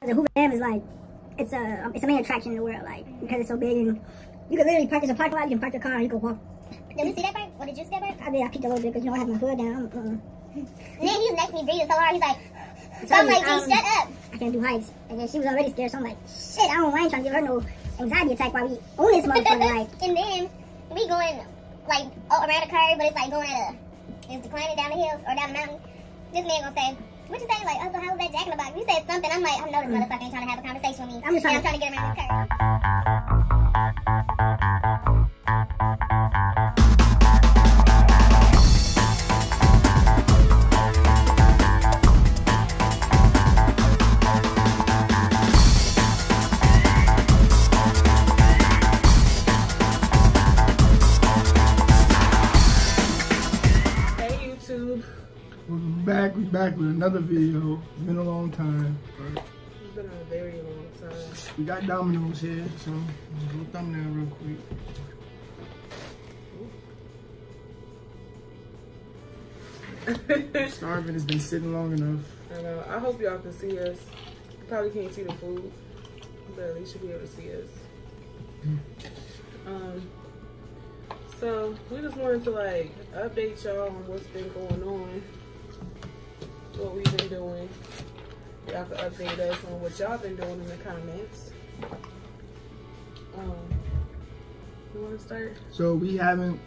The Hoover Dam is like, it's a main attraction in the world, like, because it's so big and you can literally park, there's a parking lot, you can park your car and you can walk. Did we see that part? Or did you see that part? I did, I peeked a little bit because, you know, I have my hood down. And then he was next to me breathing so hard, he's like, so I'm like, G, shut up. I can't do heights. And then she was already scared, so I'm like, shit, I ain't trying to give her no anxiety attack while we own this motherfucker, like. And then we going, like, around the curve, but it's like going at it's declining down the hill or down the mountain. This man gonna say, what you say? Like, oh, so how was that Jack in the Box? You said something. I'm like, I know this motherfucker ain't trying to have a conversation with me. I'm trying to get around this curve. We back with another video. It's been a long time. It's been a very long time. We got Dominos here, so let's do a thumbnail real quick. Starving, has been sitting long enough. I know. I hope y'all can see us. You probably can't see the food, but at least you'll be able to see us. So we just wanted to like update y'all on what's been going on. What we've been doing. Y'all can update us on what y'all been doing in the comments. You want to start? So we haven't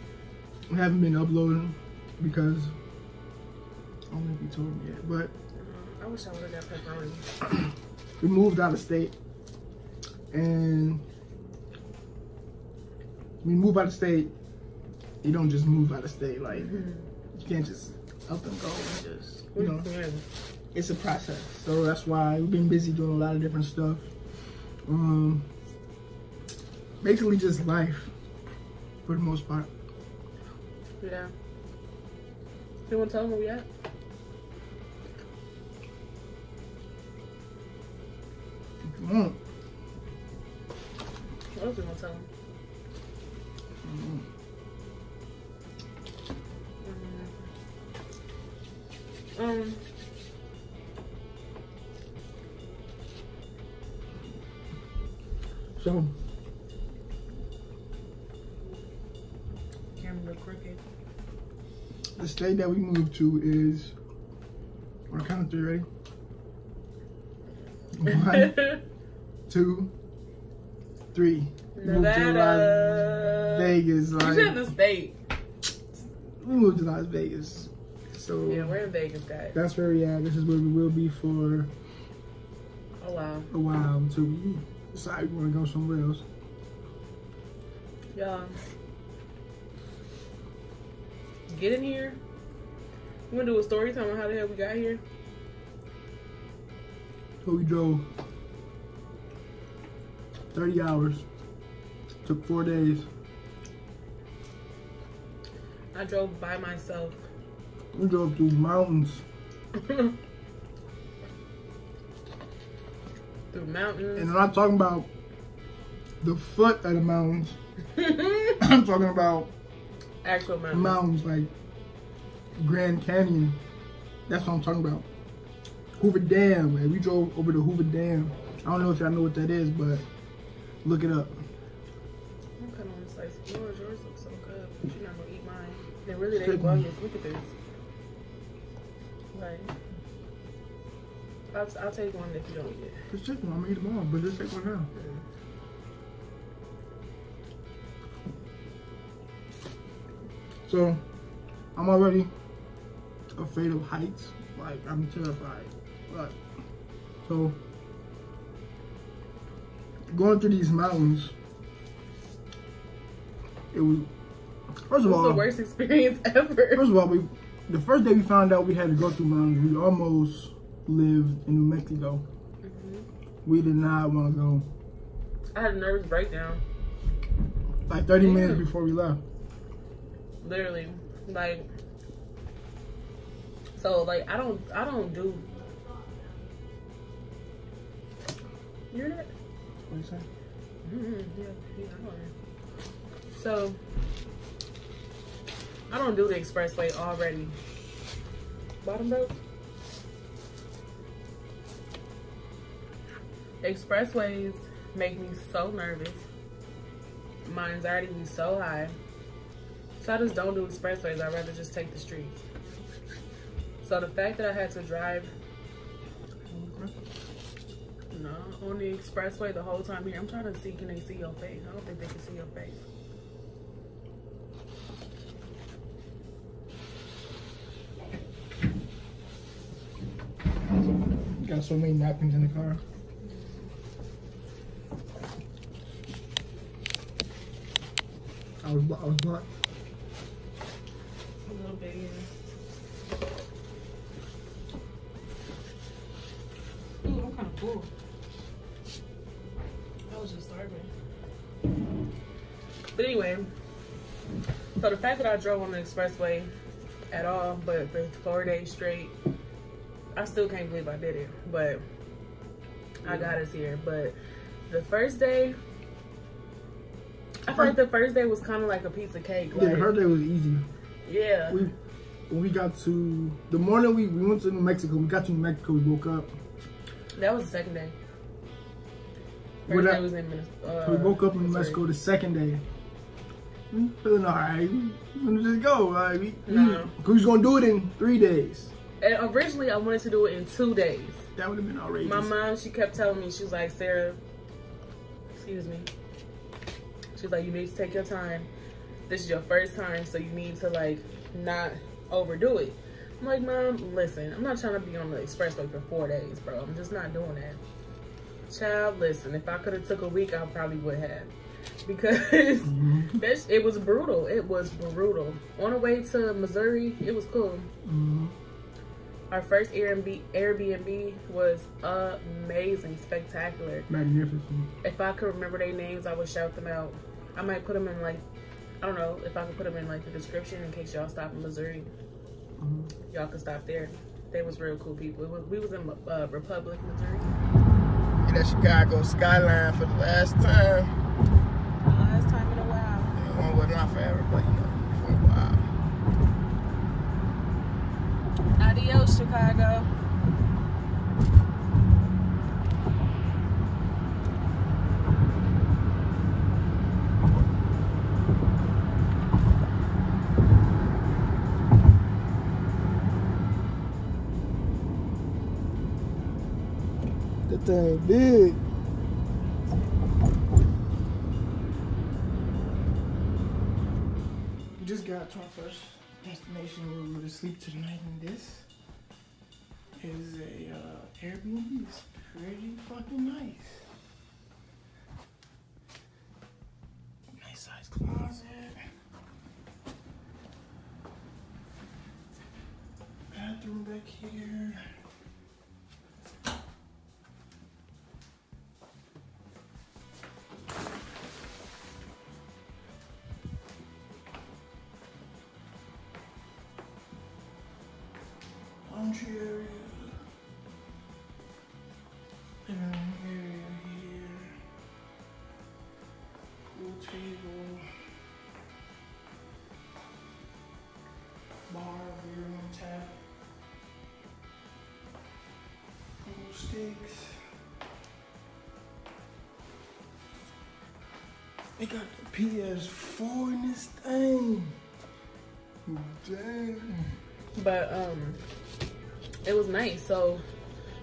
been uploading because I don't think you told me yet, but I wish I would have got pepperoni. We moved out of state, and when you move out of state, you don't just move out of state. Like you can't just up and go and just, you know, it's a process. So that's why we've been busy doing a lot of different stuff. Basically just life for the most part. Yeah. You want to tell them where we at? If you want. What else you want to tell them? So Camera crooked. the state that we moved to is, on the count of 3, ready? 1, 2, 3. We moved to Las Vegas. You Like, said the state. we moved to Las Vegas. So Yeah, we're in Vegas, guys. that's where we at. This is where we will be for Oh wow. a while until we decide we want to go somewhere else. Y'all, get in here. You want to do a story time on how the hell we got here? So we drove 30 hours. Took 4 days. I drove by myself. We drove through mountains. Through mountains. And I'm not talking about the foot of the mountains. I'm talking about Actual mountains. mountains like Grand Canyon. That's what I'm talking about. Hoover Dam, man. We drove over to Hoover Dam. I don't know if y'all know what that is, but look it up. I'm kind of want to slice of yours. Yours looks so good. But you're not going to eat mine. They really Take ain't one. bogus. Look at this. Like, I'll take one if you don't eat it. Just take one. I'm gonna eat them all, but just take one now. So, I'm already afraid of heights. Like, I'm terrified. But, so, going through these mountains, it was, first of all, the worst experience ever. First of all, the first day we found out we had to go through mountains, we almost lived in New Mexico. We did not want to go. I had a nervous breakdown. Like 30 minutes before we left. Literally, like, so like I don't do. You hear that? What you say? Yeah, I know. So I don't do the expressway already. Bottom broke. Expressways make me so nervous. My anxiety is so high. So I just don't do expressways. I'd rather just take the streets. So the fact that I had to drive on the expressway the whole time here, I'm trying to see, can they see your face? I don't think they can see your face. You got so many napkins in the car. I was blocked. A little bit, yeah. Ooh, I'm kind of full. I was just starving. But anyway, so the fact that I drove on the expressway at all, but for 4 days straight, I still can't believe I did it. But I got us here. But the first day, I feel like the first day was kind of like a piece of cake. Yeah, the first day was easy. Yeah. When we got to, the morning we went to New Mexico, we got to New Mexico, we woke up. That was the second day. First day was in Minnesota. We woke up in New Mexico the second day. We feeling alright. We gonna just go. Like, we was gonna do it in 3 days. And originally, I wanted to do it in 2 days. That would have been outrageous. My mom, she kept telling me, she was like, Sarah, excuse me. She's like, you need to take your time. This is your first time, so you need to like not overdo it. I'm like, Mom, listen, I'm not trying to be on the expressway for 4 days, bro. I'm just not doing that. Child, listen, if I could have took a week, I probably would have. Because it was brutal. It was brutal. On the way to Missouri, it was cool. Our first Airbnb was amazing, spectacular. Magnificent. If I could remember their names, I would shout them out. I might put them in like, I don't know, if I could put them in like the description in case y'all stop in Missouri. Y'all could stop there. They was real cool people. We was in Republic, Missouri. Yeah, that Chicago skyline for the last time. Last time in a while. You know, well, not forever, but you know, for a while. Adios, Chicago. That thing big. We just got to our first destination where we're going to sleep tonight, and this is a Airbnb. It's pretty fucking nice. Nice size closet. Bathroom back here. Laundry area. Living room area here. Pool table. Bar, beer room tap. Pool sticks. They got the PS4 in this thing. Damn. But it was nice. So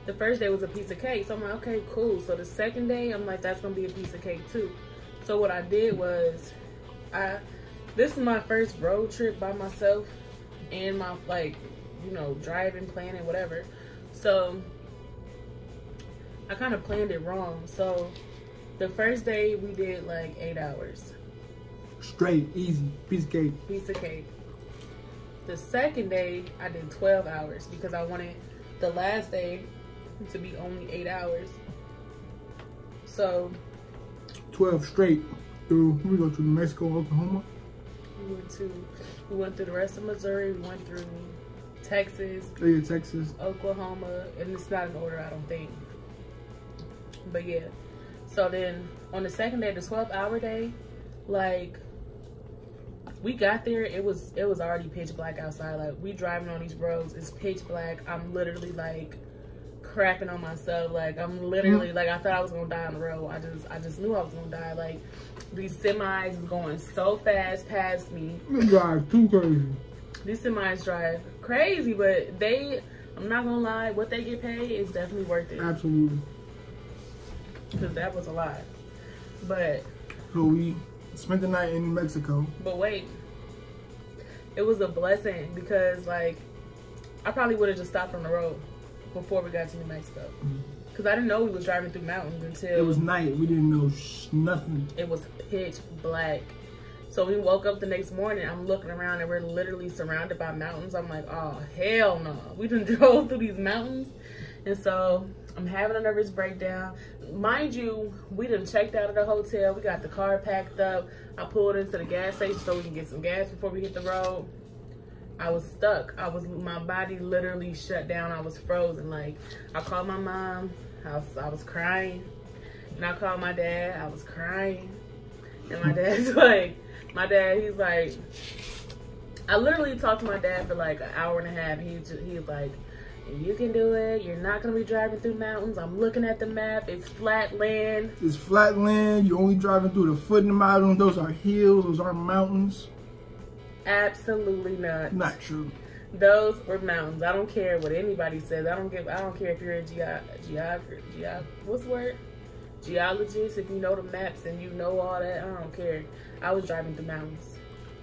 the first day was a piece of cake. So I'm like, okay, cool. So the second day, I'm like, that's gonna be a piece of cake too. So what I did was, this is my first road trip by myself, and my like, you know, driving, planning, whatever. So I kind of planned it wrong. So the first day we did like 8 hours. Straight, easy, piece of cake. Piece of cake. The second day, I did 12 hours because I wanted the last day to be only 8 hours. So 12 straight through. We go to New Mexico, Oklahoma. We went through the rest of Missouri. We went through Texas, Texas, Oklahoma, and it's not in order, I don't think. But yeah. So then on the second day, the 12-hour day, like, we got there, it was already pitch black outside. Like, we driving on these roads, it's pitch black. I'm literally like crapping on myself. Like, I'm literally, like, I thought I was gonna die on the road. I just knew I was gonna die. Like, these semis is going so fast past me. They drive too crazy. These semis drive crazy, but I'm not gonna lie, what they get paid is definitely worth it. Absolutely. Because that was a lot. But so we spent the night in New Mexico. But wait, it was a blessing because, like, I probably would have just stopped on the road before we got to New Mexico. Because I didn't know we was driving through mountains until... It was night. We didn't know nothing. It was pitch black. So we woke up the next morning. I'm looking around and we're literally surrounded by mountains. I'm like, oh, hell no. We done drove through these mountains. And so I'm having a nervous breakdown. Mind you, we done checked out of the hotel. We got the car packed up. I pulled into the gas station so we can get some gas before we hit the road. I was stuck. My body literally shut down. I was frozen. Like, I called my mom. I was crying. And I called my dad. I was crying. And my dad's like, he's like, I literally talked to my dad for like an hour and a half. He's like, you can do it. You're not going to be driving through mountains. I'm looking at the map. It's flat land. It's flat land. You're only driving through the foot in the mountain. Those are hills. Those aren't mountains. Absolutely not. Not true. Those were mountains. I don't care what anybody says. I don't care if you're a what's the word? Geologist. If you know the maps and you know all that, I don't care. I was driving through mountains.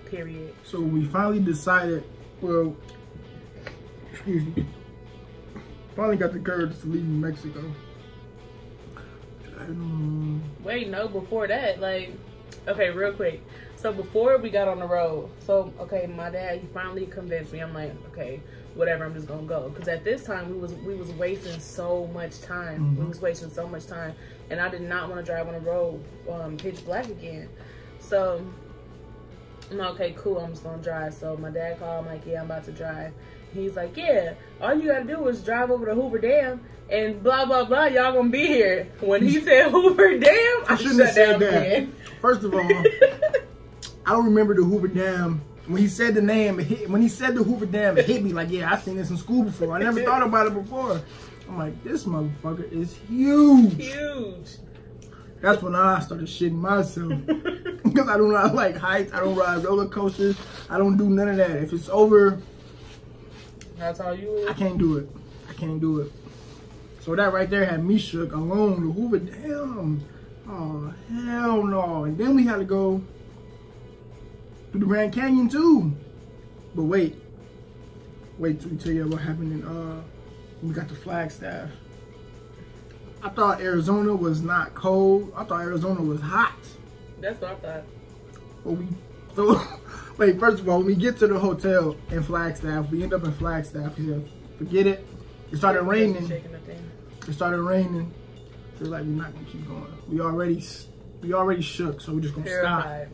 Period. So we finally decided. Well, excuse me. Finally got the courage to leave New Mexico. Wait, no. Before that, like, okay, real quick. So before we got on the road, so, okay, my dad, he finally convinced me. I'm like, okay, whatever, I'm just gonna go. Because at this time, we was wasting so much time. We was wasting so much time. And I did not want to drive on the road pitch black again. So, I'm like, okay, cool, I'm just gonna drive. So my dad called, I'm like, yeah, I'm about to drive. He's like, yeah, all you gotta do is drive over to Hoover Dam and blah, blah, blah, y'all gonna be here. When he said Hoover Dam, I shouldn't have said that. Again. First of all, I don't remember the Hoover Dam. When he said the name, when he said the Hoover Dam, it hit me like, yeah, I've seen this in school before. I never thought about it before. I'm like, this motherfucker is huge. Huge. That's when I started shitting myself. Because I do not like heights. I don't ride roller coasters. I don't do none of that. If it's over, that's how you is. I can't do it. I can't do it. So that right there had me shook alone. The Hoover Dam. Oh, hell no. And then we had to go to the Grand Canyon too. But wait till we tell you what happened in when we got to Flagstaff. I thought Arizona was not cold. I thought Arizona was hot. That's what I thought. But wait, first of all, when we get to the hotel in Flagstaff, we end up in Flagstaff. He said, forget it. It started raining. It started raining. We're like, we're not gonna keep going. We already shook, so we're just gonna stop.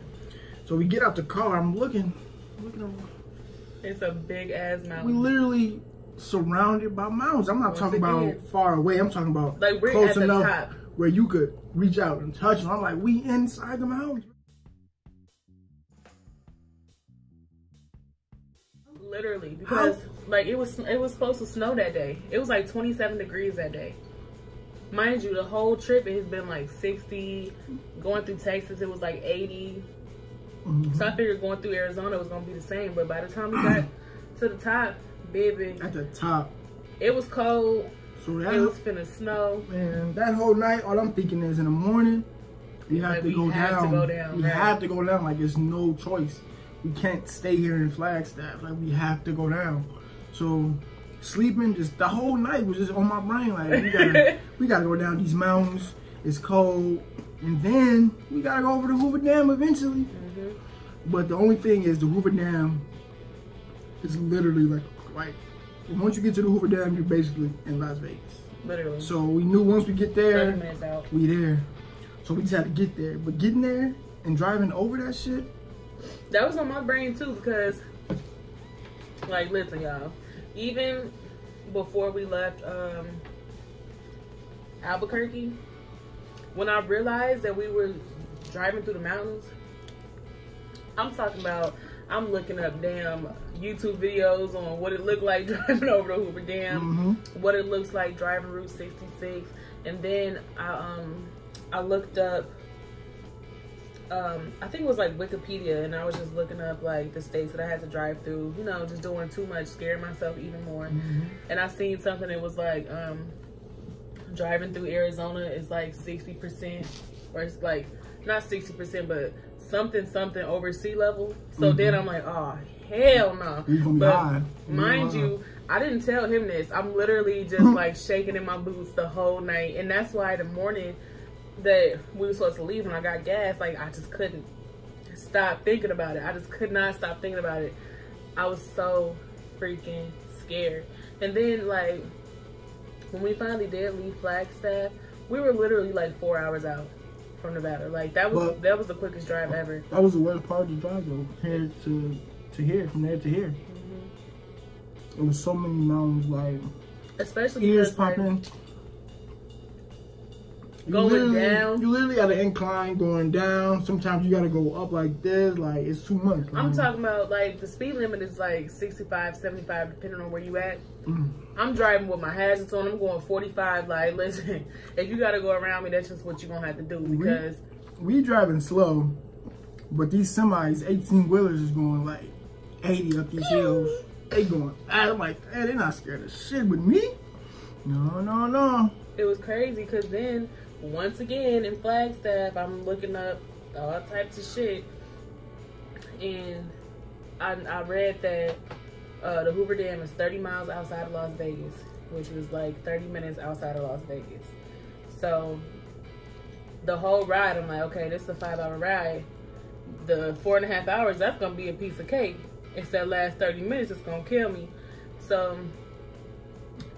So we get out the car. I'm looking over. It's a big ass mountain. We literally surrounded by mountains. I'm not talking about far away. I'm talking about like we're close at the enough top where you could reach out and touch them. I'm like, we inside the mountains. Literally, because like it was supposed to snow that day. It was like 27 degrees that day. Mind you, the whole trip it has been like 60. Going through Texas, it was like 80. So I figured going through Arizona was gonna be the same. But by the time we got to the top, baby, at the top, it was cold. So it was finna snow. Man, that whole night, all I'm thinking is in the morning, we have to go down. We have to go down. Like it's no choice. We can't stay here in Flagstaff. Like we have to go down. So sleeping just the whole night was just on my brain. Like we gotta go down these mountains. It's cold, and then we gotta go over to Hoover Dam eventually. But the only thing is the Hoover Dam is literally like once you get to the Hoover Dam, you're basically in Las Vegas. Literally. So we knew once we get there, 30 minutes out. we there. So we just had to get there. But getting there and driving over that shit, that was on my brain too, because like listen y'all, even before we left Albuquerque, when I realized that we were driving through the mountains, I'm talking about I'm looking up damn YouTube videos on what it looked like driving over the Hoover Dam, what it looks like driving Route 66, and then I looked up, I think it was like Wikipedia, and I was just looking up like the states that I had to drive through, you know, just doing too much, scaring myself even more. And I seen something that was like, driving through Arizona is like 60%, or it's like, not 60%, but something over sea level. So then I'm like, oh, hell no. But mind you, I didn't tell him this. I'm literally just like shaking in my boots the whole night. And that's why the morning that we were supposed to leave, when I got gas, like I just couldn't stop thinking about it. I just could not stop thinking about it. I was so freaking scared. And then like when we finally did leave Flagstaff, we were literally like 4 hours out from Nevada. Like that was the quickest drive ever. That was the worst part of the drive though. Here to here, from there to here. It was so many mountains, like especially ears popping. Going down. You literally at an incline going down. Sometimes you gotta go up like this. Like it's too much. I'm talking about like the speed limit is like 65, 75 depending on where you at. I'm driving with my hazards on. I'm going 45. Like listen, if you gotta go around me, that's just what you're gonna have to do, because we driving slow, but these semis, 18-wheelers is going like 80 up these hills. They going, I'm like, hey, they're not scared of shit with me. No. It was crazy because then once again in Flagstaff, I'm looking up all types of shit, and I read that the Hoover Dam is 30 miles outside of Las Vegas, which was like 30 minutes outside of Las Vegas. So the whole ride, I'm like, okay, this is a 5-hour ride. The 4.5 hours, that's gonna be a piece of cake. It's that last 30 minutes that's gonna kill me. So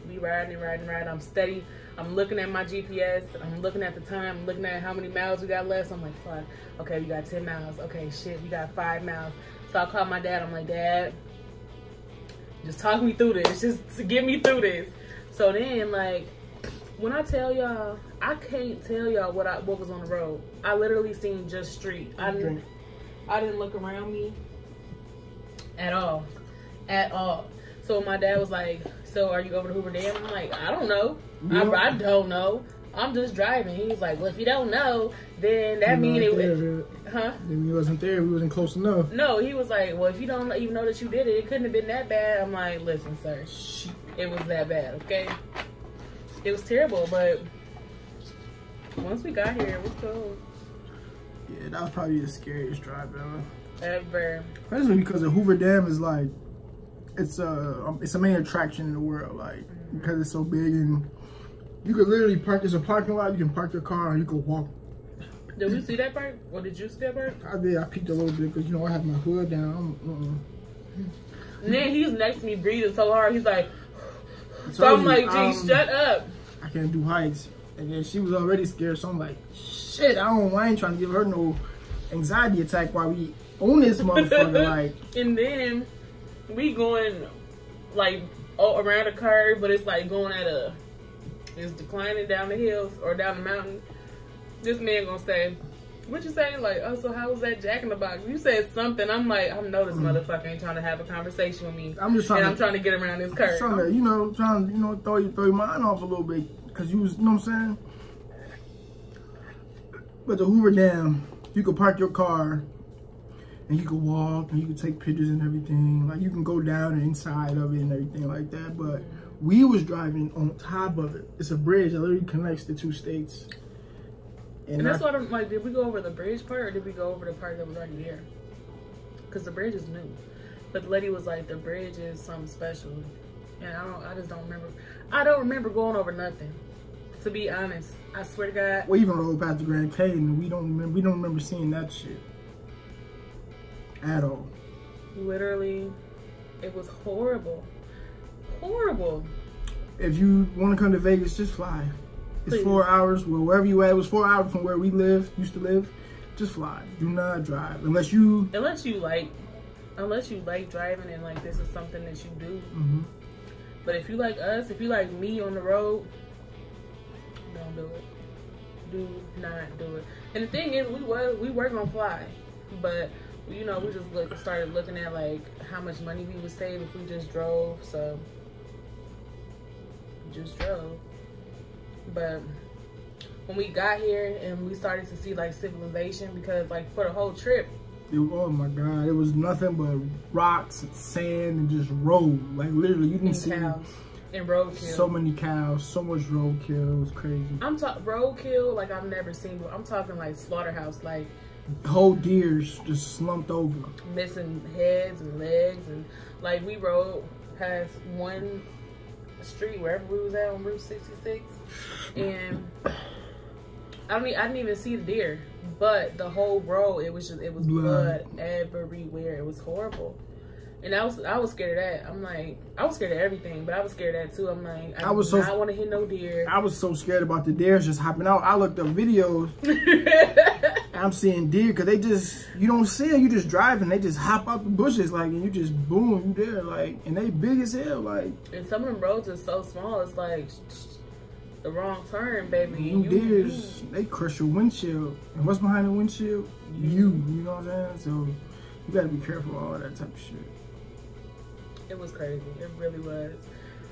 we riding. I'm steady. I'm looking at my GPS. I'm looking at the time. I'm looking at how many miles we got left. So I'm like, fuck. Okay, we got 10 miles. Okay, shit, we got 5 miles. So I called my dad. I'm like, Dad, just talk me through this. Just to get me through this. So then, like, when I tell y'all, I can't tell y'all what was on the road. I literally seen just street. I didn't look around me at all. So my dad was like, so are you over the Hoover Dam? I'm like, I don't know. I don't know. I'm just driving. He was like, well, if you don't know, then that means it was, Then we wasn't there. We wasn't close enough. No, he was like, well, if you don't even know that you did it, it couldn't have been that bad. I'm like, listen, sir, it was that bad, okay? It was terrible, but once we got here, it was cool. Yeah, that was probably the scariest drive ever. Especially because the Hoover Dam is like, it's a main attraction in the world, like, because it's so big, and you could literally park. There's a parking lot. You can park your car and you can walk. Did we see that part? Or did you see that part? I did. I peeked a little bit because, you know, I have my hood down. And then he's next to me breathing so hard. He's like, so I'm like, geez, shut up. I can't do heights. And then she was already scared, so I'm like, shit, I ain't trying to give her no anxiety attack while we own this motherfucker. Like, and then we going like around a curve, but it's like going at it's declining down the hills or down the mountain. This man gonna say, what you saying? Like, oh, so how was that Jack in the Box? You said something. I'm like, I know this motherfucker ain't trying to have a conversation with me. I'm just trying I'm trying to get around this curve. Trying to, throw your mind off a little bit, because you was, you know what I'm saying? But the Hoover Dam, you could park your car and you could walk and you could take pictures and everything. Like, you can go down and inside of it and everything like that. But we was driving on top of it. It's a bridge that literally connects the two states. And that's what I'm like, did we go over the bridge part or did we go over the part that was already there? Because the bridge is new. But the lady was like, the bridge is something special. And I just don't remember. I don't remember going over nothing. To be honest, I swear to God. We even rode past the Grand Canyon and we don't remember seeing that shit at all. Literally, it was horrible. Horrible. If you want to come to Vegas, just fly. It's Please. 4 hours. Well, wherever you at, it was 4 hours from where we used to live. Just fly. Do not drive unless you like driving and like this is something that you do. But if you like us, if you like me on the road, don't do it. Do not do it. And the thing is, we were gonna fly, but you know, we just started looking at like how much money we would save if we just drove. So just drove. But when we got here and we started to see like civilization, because like for the whole trip, oh my God, it was nothing but rocks and sand and just road. Like literally, you didn't see cows and roadkill. So many cows, so much roadkill. It was crazy. I'm talking roadkill like I've never seen. I'm talking like slaughterhouse, like whole deers just slumped over, missing heads and legs, and like we rode past one street wherever we was at on Route 66, and I didn't even see the deer, but the whole road, it was blood everywhere. It was horrible. And I was scared of that. I'm like, I was scared of everything, but I was scared of that too. I'm like, I do not want to hit no deer. I was so scared about the deers just hopping out. I looked up videos. I'm seeing deer because they just, you don't see them. You just driving. They just hop out the bushes like, and you just boom, you there like, and they big as hell like. And some of them roads are so small. It's like the wrong turn, baby. And deers, they crush your windshield. And what's behind the windshield? You know what I'm saying? So you gotta be careful of all that type of shit. It was crazy. It really was.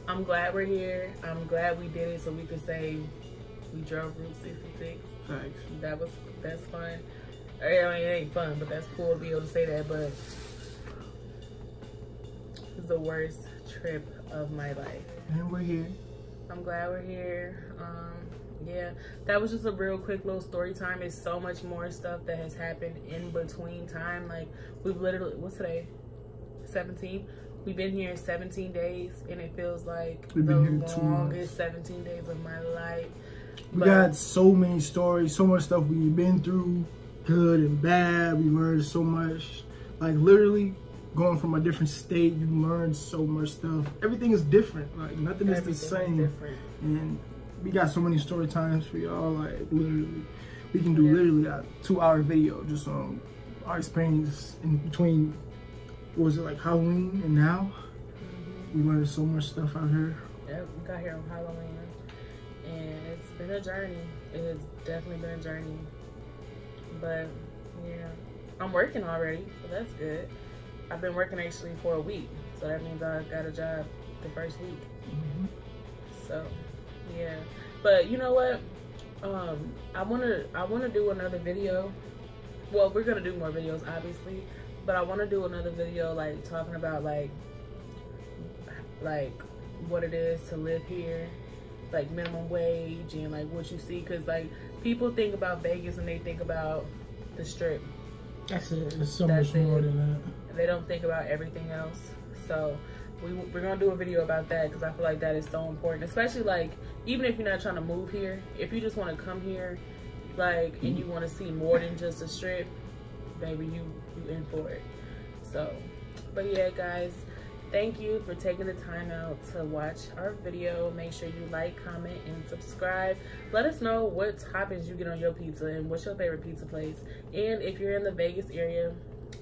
I'm glad we're here. I'm glad we did it so we could say we drove Route 66. Thanks. That's fun. I mean, it ain't fun, but that's cool to be able to say that. But it's the worst trip of my life. And we're here. I'm glad we're here. Yeah, that was just a real quick little story time. It's so much more stuff that has happened in between time. Like we've literally, what's today? 17. We've been here 17 days, and it feels like the longest 17 days of my life. We got so many stories, so much stuff we've been through, good and bad. We learned so much. Like literally going from a different state, you learn so much stuff. Everything is different. Like nothing is the same. And we got so many story times for y'all. Like literally, we can do literally a 2-hour video just on our experience in between. What was it, like Halloween and now? We learned so much stuff out here. Yeah, we got here on Halloween, and it's been a journey. It has definitely been a journey. But yeah, I'm working already, so that's good. I've been working actually for a week, so that means I got a job the first week. So yeah, but you know what? I wanna do another video. Well, we're gonna do more videos, obviously. But I want to do another video like talking about like what it is to live here, like minimum wage and like what you see, because like people think about Vegas and they think about the Strip. That's it. There's so much more than that. They don't think about everything else. So we're gonna do a video about that because I feel like that is so important, especially like even if you're not trying to move here, if you just want to come here like and you want to see more than just a Strip, baby, you in for it. So but yeah guys, thank you for taking the time out to watch our video. Make sure you like, comment, and subscribe. Let us know what toppings you get on your pizza and what's your favorite pizza place. And if you're in the Vegas area,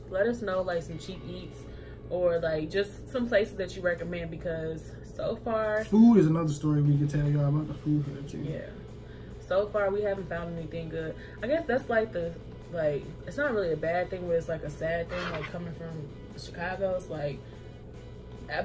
let us know like some cheap eats or like just some places that you recommend, because so far food is another story we can tell y'all about the food here too. Yeah, so far we haven't found anything good. I guess that's like it's not really a bad thing, but it's like a sad thing, like coming from Chicago. It's like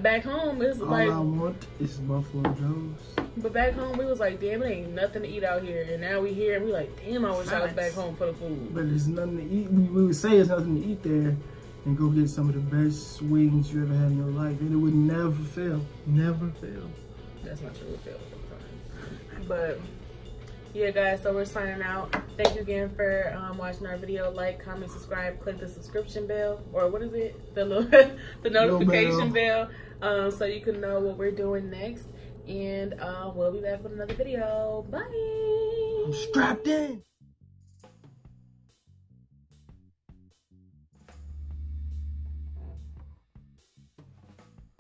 back home it's like all I want is Buffalo Joe's. But back home we was like, damn, it ain't nothing to eat out here, and now we here and we like, damn, I wish I was back home for the food. But there's nothing to eat. We would say there's nothing to eat there, and go get some of the best wings you ever had in your life, and it would never fail. Never fail. That's not true. It failed. But yeah guys, so we're signing out. Thank you again for watching our video. Like, comment, subscribe, click the subscription bell, or what is it, the notification bell, so you can know what we're doing next. And we'll be back with another video. Bye. I'm strapped in.